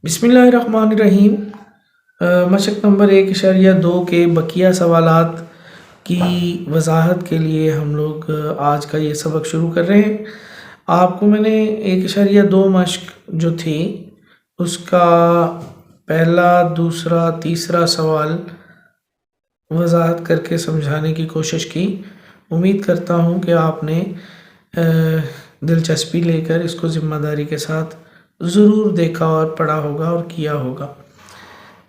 बिस्मिल्लाहिर्रहमानिर्रहीम। मशक नंबर 1.2 के बकिया सवालात की वजाहत के लिए हम लोग आज का ये सबक शुरू कर रहे हैं। आपको मैंने 1.2 मशक जो थी उसका पहला, दूसरा, तीसरा सवाल वजाहत करके समझाने की कोशिश की। उम्मीद करता हूँ कि आपने दिलचस्पी लेकर इसको ज़िम्मेदारी के साथ ज़रूर देखा और पढ़ा होगा और किया होगा।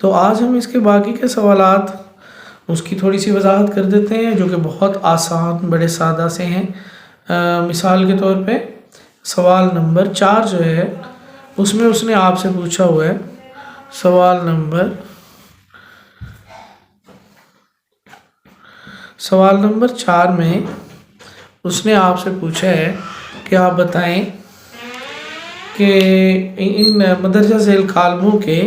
तो आज हम इसके बाकी के सवालात उसकी थोड़ी सी वजाहत कर देते हैं, जो कि बहुत आसान, बड़े सादा से हैं। मिसाल के तौर पे सवाल नंबर 4 जो है उसमें उसने आपसे पूछा हुआ है। सवाल नंबर 4 में उसने आपसे पूछा है कि आप बताएं कि इन मदरजा झेल कालमों के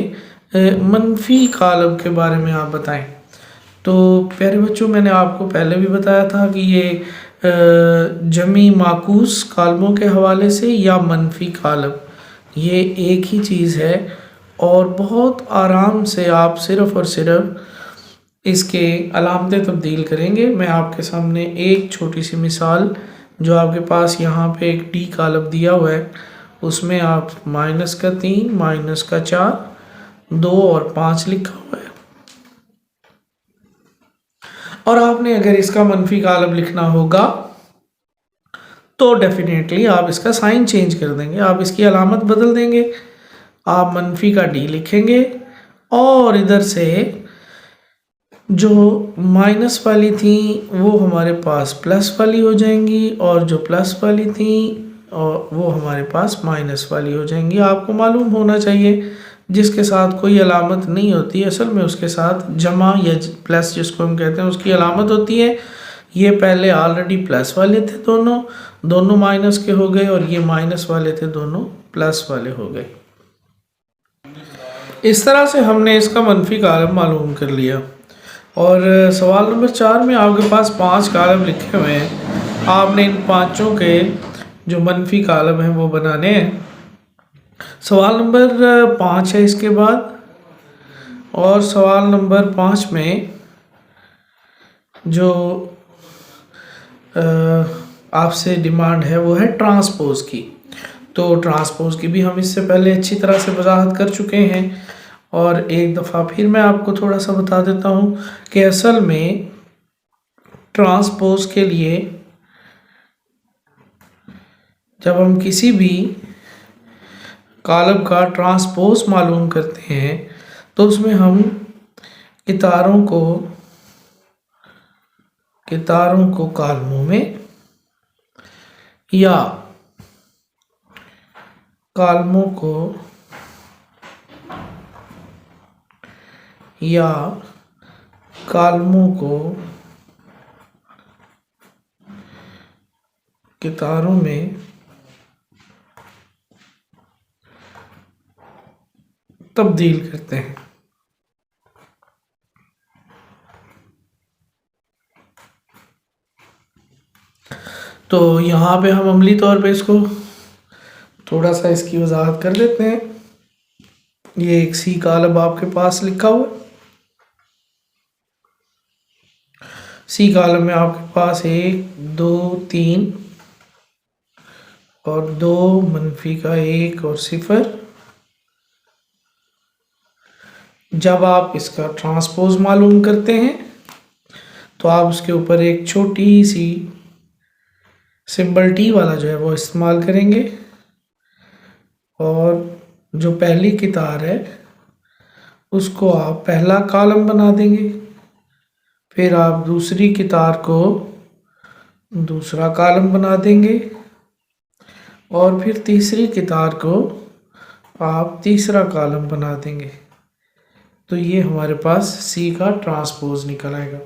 मनफी कालम के बारे में आप बताएं। तो प्यारे बच्चों, मैंने आपको पहले भी बताया था कि ये जमी माकूस कालमों के हवाले से या मनफी कालम ये एक ही चीज़ है, और बहुत आराम से आप सिर्फ़ और सिर्फ इसके अलामतें तब्दील करेंगे। मैं आपके सामने एक छोटी सी मिसाल, जो आपके पास यहाँ पे एक डी कालम दिया हुआ है, उसमें आप -3, -4, 2 और 5 लिखा हुआ है, और आपने अगर इसका मनफी कालम लिखना होगा तो डेफिनेटली आप इसका साइन चेंज कर देंगे, आप इसकी अलामत बदल देंगे। आप मनफी का डी लिखेंगे और इधर से जो माइनस वाली थी वो हमारे पास प्लस वाली हो जाएंगी, और जो प्लस वाली थी और वो हमारे पास माइनस वाली हो जाएंगी। आपको मालूम होना चाहिए जिसके साथ कोई अलामत नहीं होती, असल में उसके साथ जमा या प्लस जिसको हम कहते हैं उसकी अलामत होती है। ये पहले ऑलरेडी प्लस वाले थे, दोनों माइनस के हो गए, और ये माइनस वाले थे, दोनों प्लस वाले हो गए। इस तरह से हमने इसका मनफी कालम मालूम कर लिया। और सवाल नंबर 4 में आपके पास 5 कालम लिखे हुए हैं। आपने इन पाँचों के जो मनफी कालम हैं वो बनाने हैं। सवाल नंबर 5 है इसके बाद, और सवाल नंबर 5 में जो आपसे डिमांड है वो है ट्रांसपोज की। तो ट्रांसपोज की भी हम इससे पहले अच्छी तरह से वजाहत कर चुके हैं, और एक दफ़ा फिर मैं आपको थोड़ा सा बता देता हूँ कि असल में ट्रांसपोज के लिए जब हम किसी भी कालम का ट्रांसपोज मालूम करते हैं तो उसमें हम कितारों को कालमों में या कालमों को कितारों में तब्दील करते हैं। तो यहाँ पे हम अमली तौर पे इसको थोड़ा सा इसकी वजाहत कर देते हैं। ये एक सी कालम आपके पास लिखा हुआ है। सी कालम में आपके पास 1, 2, 3 और 2, मनफी का 1 और 0। जब आप इसका ट्रांसपोज मालूम करते हैं तो आप उसके ऊपर एक छोटी सी सिंबल टी वाला जो है वो इस्तेमाल करेंगे, और जो पहली कितार है उसको आप पहला कालम बना देंगे। फिर आप दूसरी कितार को दूसरा कालम बना देंगे, और फिर तीसरी कितार को आप तीसरा कालम बना देंगे। तो ये हमारे पास सी का ट्रांसपोज निकल आएगा।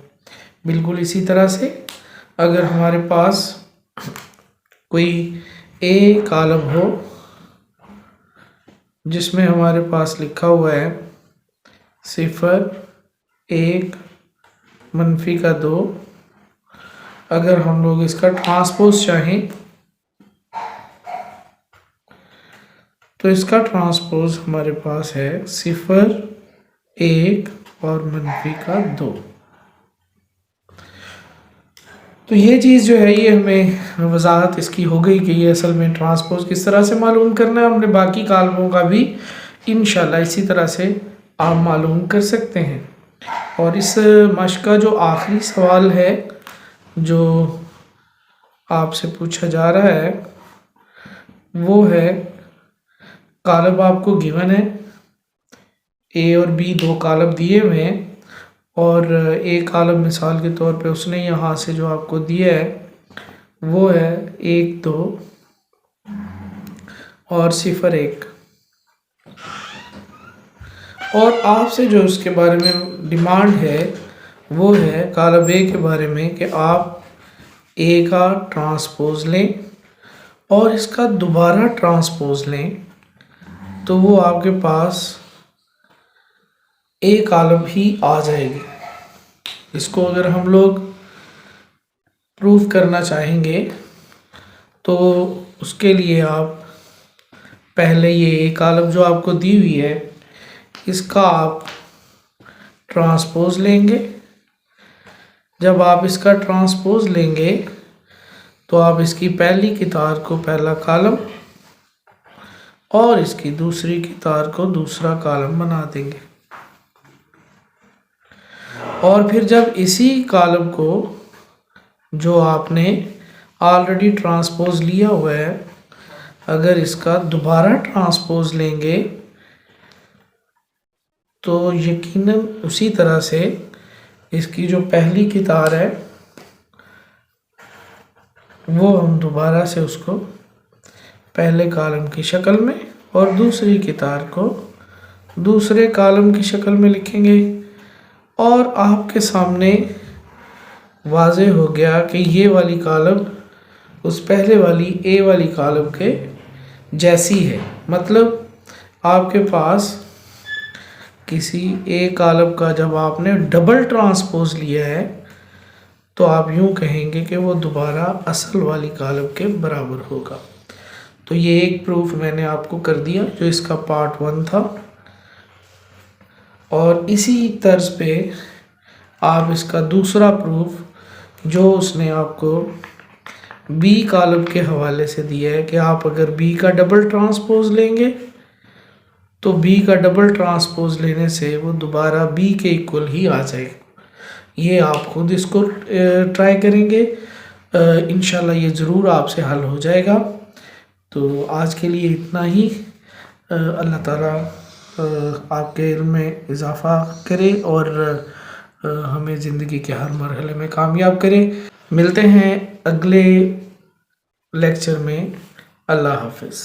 बिल्कुल इसी तरह से अगर हमारे पास कोई ए कालम हो जिसमें हमारे पास लिखा हुआ है 0, 1, मनफी का 2, अगर हम लोग इसका ट्रांसपोज चाहें तो इसका ट्रांसपोज हमारे पास है 0, 1 और मनफी का 2। तो ये चीज़ जो है ये हमें वजाहत इसकी हो गई कि ये असल में ट्रांसपोज किस तरह से मालूम करना है। हमने बाकी कालमों का भी इंशाल्लाह इसी तरह से आप मालूम कर सकते हैं। और इस मश्क का जो आखिरी सवाल है जो आपसे पूछा जा रहा है वो है, कालब आपको गिवन है, ए और बी दो कालब दिए हुए हैं और एक कालब मिसाल के तौर पे उसने यहाँ से जो आपको दिया है वो है 1, 2 और 0, 1। और आपसे जो उसके बारे में डिमांड है वो है कालब ए के बारे में कि आप ए का ट्रांसपोज लें और इसका दोबारा ट्रांसपोज लें, तो वो आपके पास ए कालब ही आ जाएगी। इसको अगर हम लोग प्रूफ करना चाहेंगे तो उसके लिए आप पहले ये ए कालब जो आपको दी हुई है इसका आप ट्रांसपोज लेंगे। जब आप इसका ट्रांसपोज लेंगे तो आप इसकी पहली की तार को पहला कालम और इसकी दूसरी की तार को दूसरा कालम बना देंगे। और फिर जब इसी कालम को जो आपने ऑलरेडी ट्रांसपोज लिया हुआ है अगर इसका दोबारा ट्रांसपोज लेंगे तो यकीनन उसी तरह से इसकी जो पहली की तार है वो हम दोबारा से उसको पहले कालम की शक्ल में और दूसरी की तार को दूसरे कालम की शक्ल में लिखेंगे। और आपके सामने वाज़े हो गया कि ये वाली कालम उस पहले वाली ए वाली कालम के जैसी है। मतलब आपके पास किसी ए कालम का जब आपने डबल ट्रांसपोज लिया है तो आप यूँ कहेंगे कि वो दोबारा असल वाली कालम के बराबर होगा। तो ये एक प्रूफ मैंने आपको कर दिया जो इसका पार्ट 1 था। और इसी तर्ज पे आप इसका दूसरा प्रूफ जो उसने आपको बी कालम के हवाले से दिया है कि आप अगर बी का डबल ट्रांसपोज लेंगे तो बी का डबल ट्रांसपोज लेने से वो दोबारा बी के इक्वल ही आ जाएगा। ये आप खुद इसको ट्राई करेंगे, इंशाल्लाह ये ज़रूर आपसे हल हो जाएगा। तो आज के लिए इतना ही। अल्लाह ताला आपके इल्म में इजाफ़ा करे और हमें ज़िंदगी के हर मरहले में कामयाब करे। मिलते हैं अगले लेक्चर में। अल्लाह हाफ़िज़।